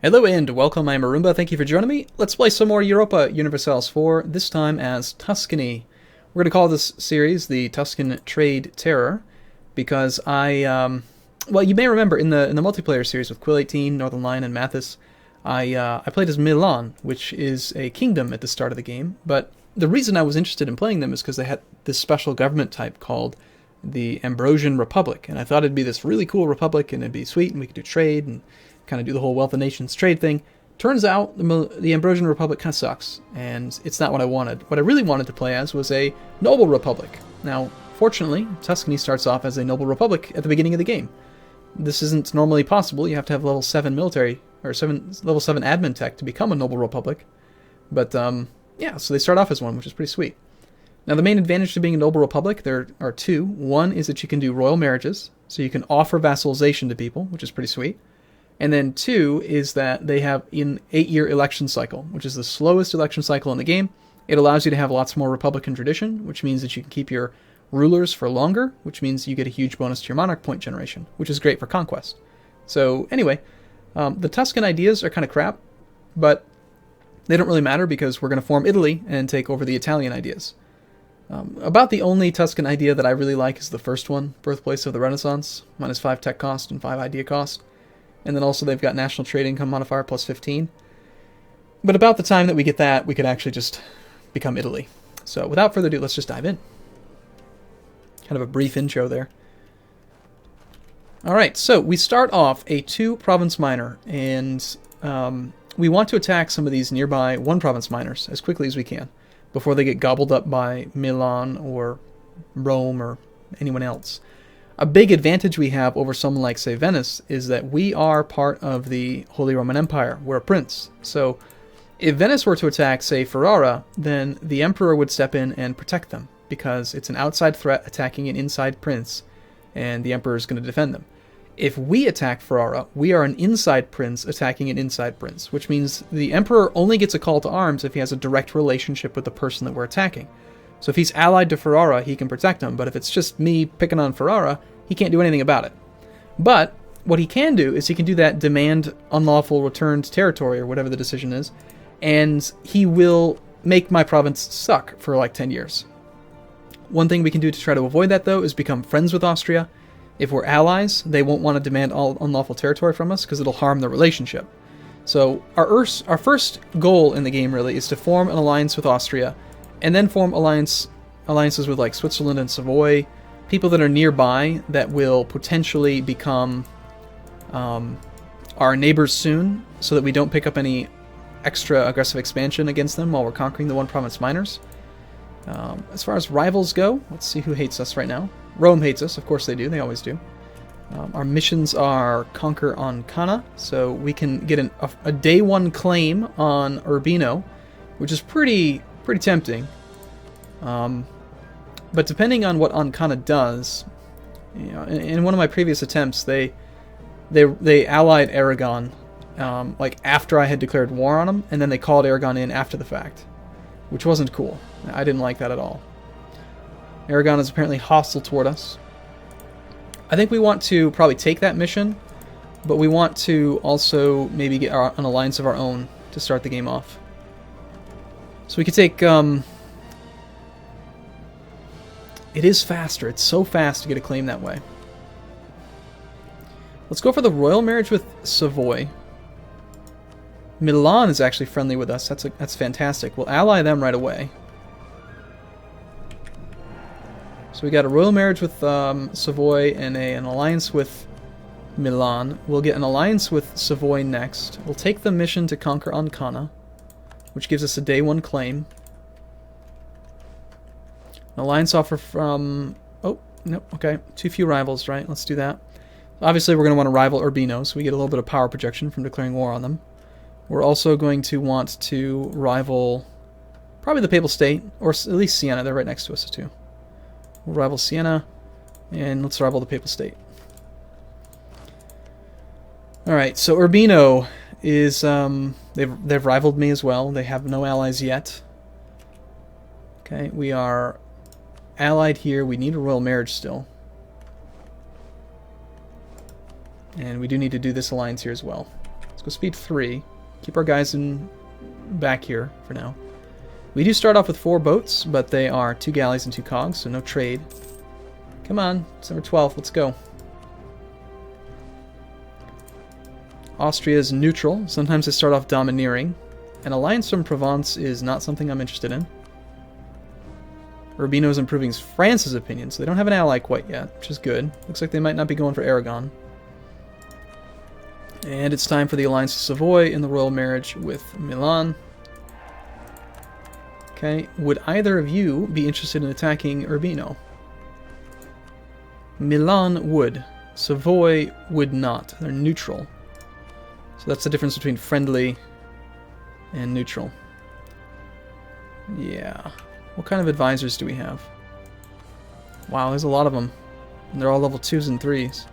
Hello and welcome, I'm Arumba, thank you for joining me. Let's play some more Europa Universalis IV, this time as Tuscany. We're going to call this series the Tuscan Trade Terror, because well, you may remember in the multiplayer series with Quill 18, Northern Lion, and Mathis, I played as Milan, which is a kingdom at the start of the game, but the reason I was interested in playing them is because they had this special government type called the Ambrosian Republic, and I thought it'd be this really cool republic, and it'd be sweet, and we could do trade, and kind of do the whole Wealth of Nations trade thing. Turns out the Ambrosian Republic kind of sucks, and it's not what I wanted. What I really wanted to play as was a noble republic. Now, fortunately, Tuscany starts off as a noble republic at the beginning of the game. This isn't normally possible. You have to have level 7 military, or level 7 admin tech to become a noble republic. But, yeah, so they start off as one, which is pretty sweet. Now, the main advantage to being a noble republic, there are two. One is that you can do royal marriages, so you can offer vassalization to people, which is pretty sweet. And then two is that they have an 8-year election cycle, which is the slowest election cycle in the game. It allows you to have lots more Republican tradition, which means that you can keep your rulers for longer, which means you get a huge bonus to your monarch point generation, which is great for conquest. So anyway, the Tuscan ideas are kind of crap, but they don't really matter because we're going to form Italy and take over the Italian ideas. About the only Tuscan idea that I really like is the first one, Birthplace of the Renaissance, -5 tech cost and 5 idea cost. And then also they've got national trade income modifier plus 15. But about the time that we get that, we could actually just become Italy. So without further ado, let's just dive in. Kind of a brief intro there. Alright, so we start off a 2-province minor, and we want to attack some of these nearby 1-province minors as quickly as we can, before they get gobbled up by Milan or Rome or anyone else. A big advantage we have over someone like, say, Venice, is that we are part of the Holy Roman Empire. We're a prince. So if Venice were to attack, say, Ferrara, then the emperor would step in and protect them, because it's an outside threat attacking an inside prince, and the emperor is going to defend them. If we attack Ferrara, we are an inside prince attacking an inside prince, which means the emperor only gets a call to arms if he has a direct relationship with the person that we're attacking. So if he's allied to Ferrara, he can protect him, but if it's just me picking on Ferrara, he can't do anything about it. But what he can do is he can do that demand unlawful returned territory, or whatever the decision is, and he will make my province suck for like 10 years. One thing we can do to try to avoid that, though, is become friends with Austria. If we're allies, they won't want to demand all unlawful territory from us, because it'll harm the relationship. So our first goal in the game, really, is to form an alliance with Austria, and then form alliances with like Switzerland and Savoy, people that are nearby that will potentially become our neighbors soon, so that we don't pick up any extra aggressive expansion against them while we're conquering the 1-province minors. As far as rivals go, let's see who hates us right now. Rome hates us, of course they do, they always do. Our missions are Conquer Ancona, so we can get a day 1 claim on Urbino, which is pretty tempting. But depending on what Ancona does, you know, in one of my previous attempts, they allied Aragon, like after I had declared war on them, and then they called Aragon in after the fact, which wasn't cool. I didn't like that at all. Aragon is apparently hostile toward us. I think we want to probably take that mission, but we want to also maybe get an alliance of our own to start the game off. So we could take... It is faster. It's so fast to get a claim that way. Let's go for the royal marriage with Savoy. Milan is actually friendly with us. That's fantastic. We'll ally them right away. So we got a royal marriage with Savoy and an alliance with Milan. We'll get an alliance with Savoy next. We'll take the mission to conquer Ancona, which gives us a day 1 claim. An alliance offer from... Oh, nope, okay. Too few rivals, right? Let's do that. Obviously, we're going to want to rival Urbino, so we get a little bit of power projection from declaring war on them. We're also going to want to rival probably the Papal State, or at least Siena. They're right next to us, too. We'll rival Siena, and let's rival the Papal State. Alright, so Urbino is... They've rivaled me as well. They have no allies yet. Okay, we are... allied here. We need a royal marriage still. And we do need to do this alliance here as well. Let's go speed 3. Keep our guys in back here for now. We do start off with 4 boats, but they are 2 galleys and 2 cogs, so no trade. Come on, December 12th, let's go. Austria is neutral. Sometimes they start off domineering. An alliance from Provence is not something I'm interested in. Urbino is improving France's opinion, so they don't have an ally quite yet, which is good. Looks like they might not be going for Aragon. And it's time for the alliance of Savoy in the royal marriage with Milan. Okay, would either of you be interested in attacking Urbino? Milan would. Savoy would not. They're neutral. So that's the difference between friendly and neutral. Yeah. What kind of advisors do we have? Wow, there's a lot of them. And they're all level 2s and 3s.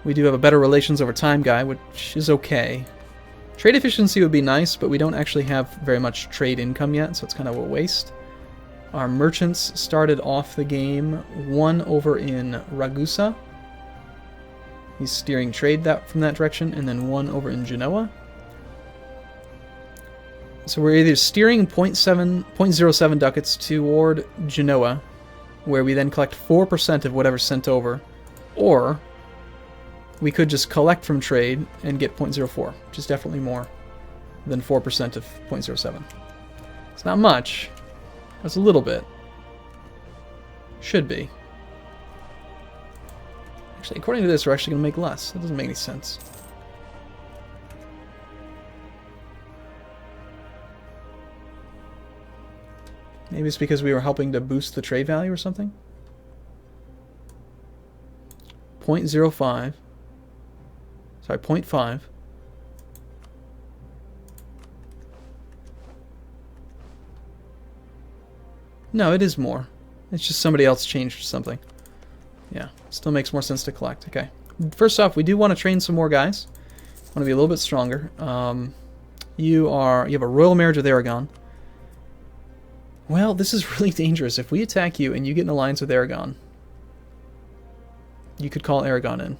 We do have a better relations over time guy, which is okay. Trade efficiency would be nice, but we don't actually have very much trade income yet, so it's kind of a waste. Our merchants started off the game 1 over in Ragusa. He's steering trade from that direction, and then 1 over in Genoa. So we're either steering 0.07 ducats toward Genoa, where we then collect 4% of whatever's sent over, or we could just collect from trade and get 0.04, which is definitely more than 4% of 0.07. It's not much. That's a little bit. Should be. Actually, according to this, we're actually going to make less. That doesn't make any sense. Maybe it's because we were helping to boost the trade value or something? 0.05. Sorry, 0.5. No, it is more. It's just somebody else changed something. Yeah, still makes more sense to collect. Okay. First off, we do want to train some more guys. Want to be a little bit stronger. You have a royal marriage with Aragon. Well, this is really dangerous. If we attack you and you get an alliance with Aragon, you could call Aragon in.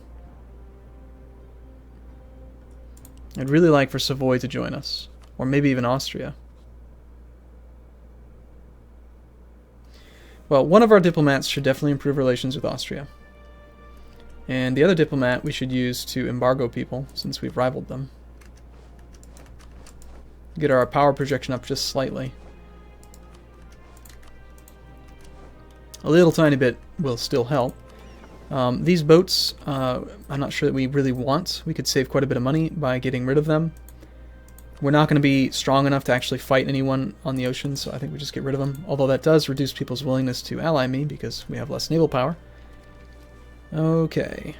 I'd really like for Savoy to join us. Or maybe even Austria. Well, one of our diplomats should definitely improve relations with Austria. And the other diplomat we should use to embargo people, since we've rivaled them. Get our power projection up just slightly. A little tiny bit will still help. These boats, I'm not sure that we really want. We could save quite a bit of money by getting rid of them. We're not going to be strong enough to actually fight anyone on the ocean, so I think we just get rid of them. Although that does reduce people's willingness to ally me, because we have less naval power. Okay.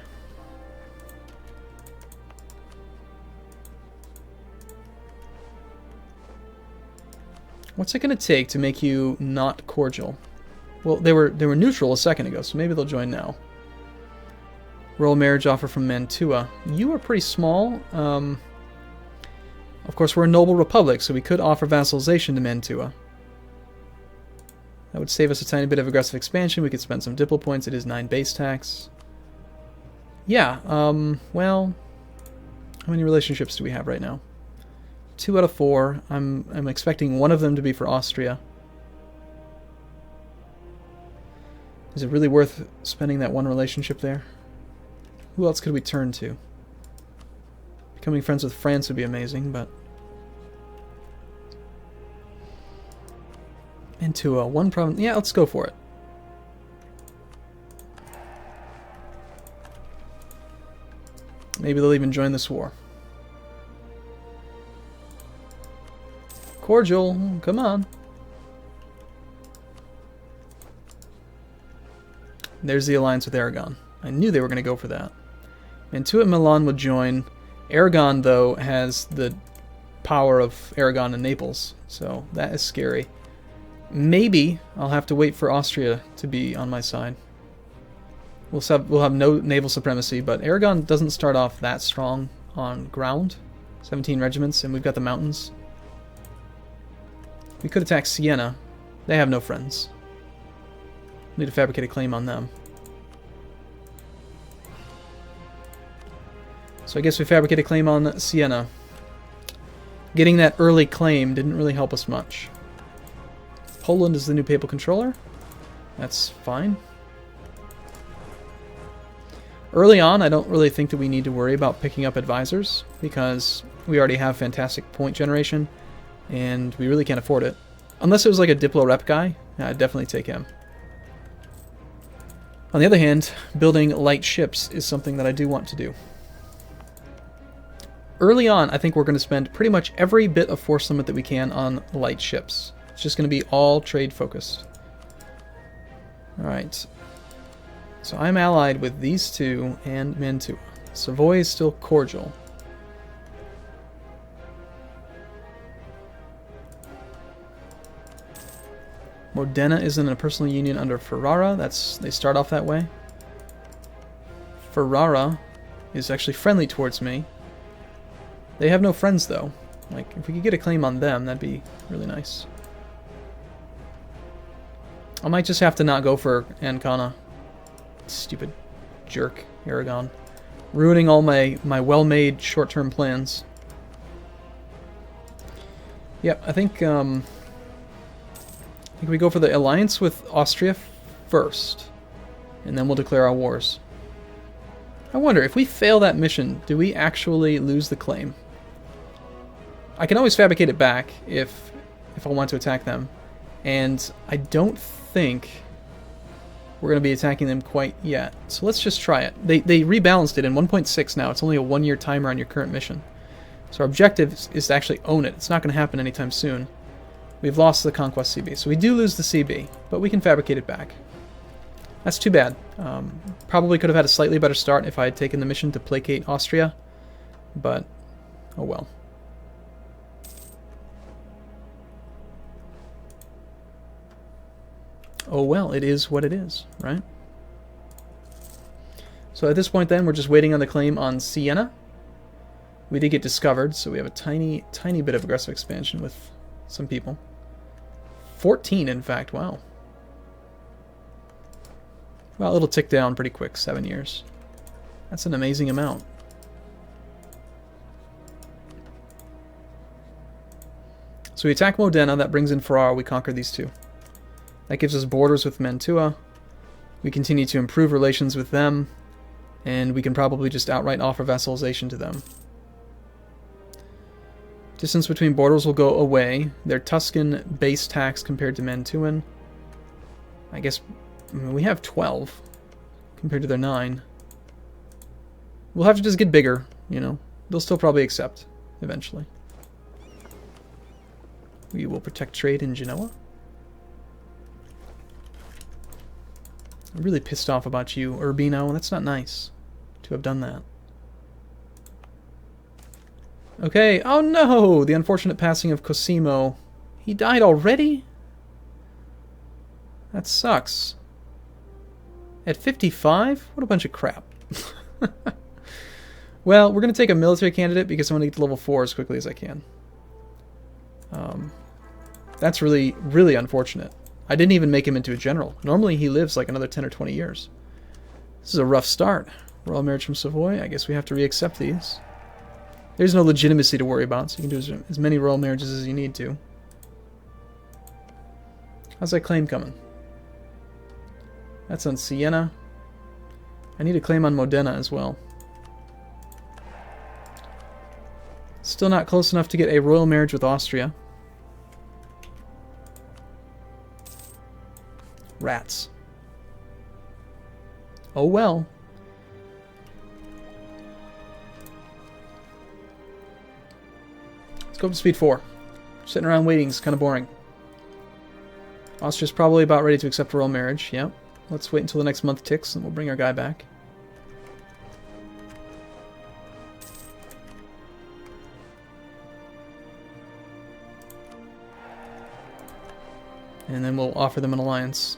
What's it going to take to make you not cordial? Well, they were neutral a second ago, so maybe they'll join now. Royal marriage offer from Mantua. You are pretty small. Of course, we're a noble republic, so we could offer vassalization to Mantua. That would save us a tiny bit of aggressive expansion. We could spend some diplo points. It is 9 base tax. Yeah, well, how many relationships do we have right now? 2 out of 4. I'm expecting one of them to be for Austria. Is it really worth spending that one relationship there? Who else could we turn to? Becoming friends with France would be amazing, but... Into a one province... Yeah, let's go for it. Maybe they'll even join this war. Cordial, come on. There's the alliance with Aragon. I knew they were going to go for that. Mantua and Milan would join. Aragon, though, has the power of Aragon and Naples, so that is scary. Maybe I'll have to wait for Austria to be on my side. We'll have no naval supremacy, but Aragon doesn't start off that strong on ground. 17 regiments, and we've got the mountains. We could attack Siena. They have no friends. Need to fabricate a claim on them. So I guess we fabricate a claim on Siena. Getting that early claim didn't really help us much. Poland is the new papal controller. That's fine. Early on, I don't really think that we need to worry about picking up advisors, because we already have fantastic point generation, and we really can't afford it. Unless it was like a Diplo rep guy, I'd definitely take him. On the other hand, building light ships is something that I do want to do. Early on, I think we're going to spend pretty much every bit of force limit that we can on light ships. It's just going to be all trade focused. Alright. So I'm allied with these two and Mantua. Savoy is still cordial. Modena is in a personal union under Ferrara. They start off that way. Ferrara is actually friendly towards me. They have no friends though. Like, if we could get a claim on them, that'd be really nice. I might just have to not go for Ancona. Stupid jerk, Aragon. Ruining all my well-made short-term plans. Yep, I think we go for the alliance with Austria first, and then we'll declare our wars. I wonder, if we fail that mission, do we actually lose the claim? I can always fabricate it back if I want to attack them, and I don't think we're going to be attacking them quite yet. So let's just try it. They rebalanced it in 1.6 now. It's only a 1-year timer on your current mission. So our objective is to actually own it. It's not going to happen anytime soon. We've lost the Conquest CB. So we do lose the CB, but we can fabricate it back. That's too bad. Probably could have had a slightly better start if I had taken the mission to placate Austria, but oh well. Oh well, it is what it is, right? So at this point then, we're just waiting on the claim on Siena. We did get discovered, so we have a tiny bit of aggressive expansion with some people. 14, in fact, wow. Well, it'll tick down pretty quick, 7 years. That's an amazing amount. So we attack Modena, that brings in Ferrara, we conquer these two. That gives us borders with Mantua. We continue to improve relations with them, and we can probably just outright offer vassalization to them. Distance between borders will go away. Their Tuscan base tax compared to Mantuan. I guess we have 12 compared to their 9. We'll have to just get bigger, you know. They'll still probably accept eventually. We will protect trade in Genoa. I'm really pissed off about you, Urbino. That's not nice to have done that. Okay, oh no! The unfortunate passing of Cosimo. He died already? That sucks. At 55? What a bunch of crap. Well, we're going to take a military candidate because I want to get to level 4 as quickly as I can. That's really, really unfortunate. I didn't even make him into a general. Normally he lives like another 10 or 20 years. This is a rough start. Royal marriage from Savoy. I guess we have to reaccept these. There's no legitimacy to worry about, so you can do as many royal marriages as you need to. How's that claim coming? That's on Siena. I need a claim on Modena as well. Still not close enough to get a royal marriage with Austria. Rats. Oh well. Let's go up to speed 4. Sitting around waiting is kind of boring. Austria's probably about ready to accept a royal marriage. Yep. Let's wait until the next month ticks and we'll bring our guy back. And then we'll offer them an alliance.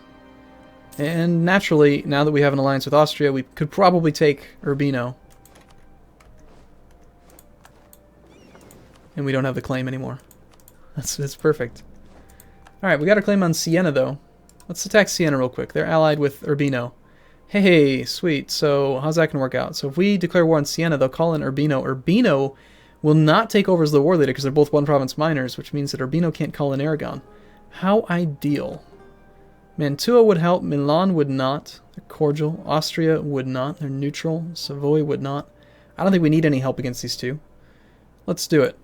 And naturally, now that we have an alliance with Austria, we could probably take Urbino. And we don't have the claim anymore. That's perfect. Alright, we got our claim on Siena, though. Let's attack Siena real quick. They're allied with Urbino. Hey, sweet. So how's that going to work out? So if we declare war on Siena, they'll call in Urbino. Urbino will not take over as the war leader because they're both one province minors, which means that Urbino can't call in Aragon. How ideal. Mantua would help. Milan would not. They're cordial. Austria would not. They're neutral. Savoy would not. I don't think we need any help against these two. Let's do it.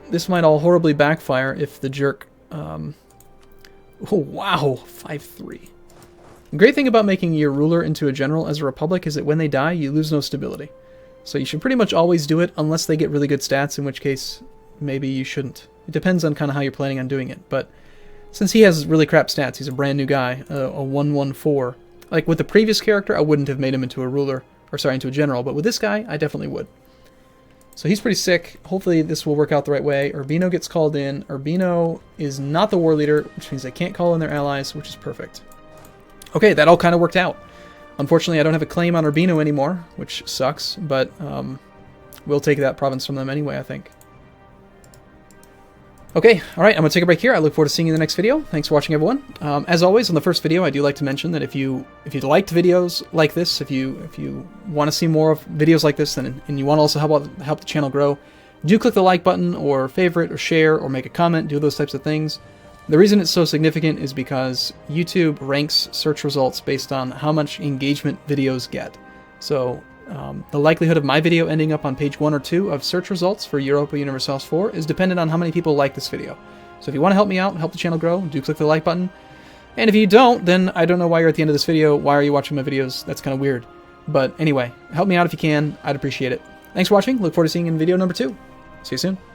This might all horribly backfire if the jerk... Oh, wow. 5-3. The great thing about making your ruler into a general as a republic is that when they die, you lose no stability. So you should pretty much always do it unless they get really good stats, in which case maybe you shouldn't. It depends on kind of how you're planning on doing it. But since he has really crap stats, he's a brand new guy, a 1-1-4. Like with the previous character, I wouldn't have made him into a ruler, or sorry, into a general, but with this guy, I definitely would. So he's pretty sick. Hopefully this will work out the right way. Urbino gets called in. Urbino is not the war leader, which means they can't call in their allies, which is perfect. Okay, that all kind of worked out. Unfortunately, I don't have a claim on Urbino anymore, which sucks, but we'll take that province from them anyway, I think. Okay, alright, I'm going to take a break here. I look forward to seeing you in the next video. Thanks for watching, everyone. As always, on the first video, I do like to mention that if you liked videos like this, if you want to see more of videos like this, and you want to also help the channel grow, do click the like button, or favorite, or share, or make a comment, do those types of things. The reason it's so significant is because YouTube ranks search results based on how much engagement videos get. So the likelihood of my video ending up on page 1 or 2 of search results for Europa Universalis IV is dependent on how many people like this video. So if you want to help me out and help the channel grow, do click the like button. And if you don't, then I don't know why you're at the end of this video. Why are you watching my videos? That's kind of weird. But anyway, help me out if you can. I'd appreciate it. Thanks for watching. Look forward to seeing you in video number 2. See you soon.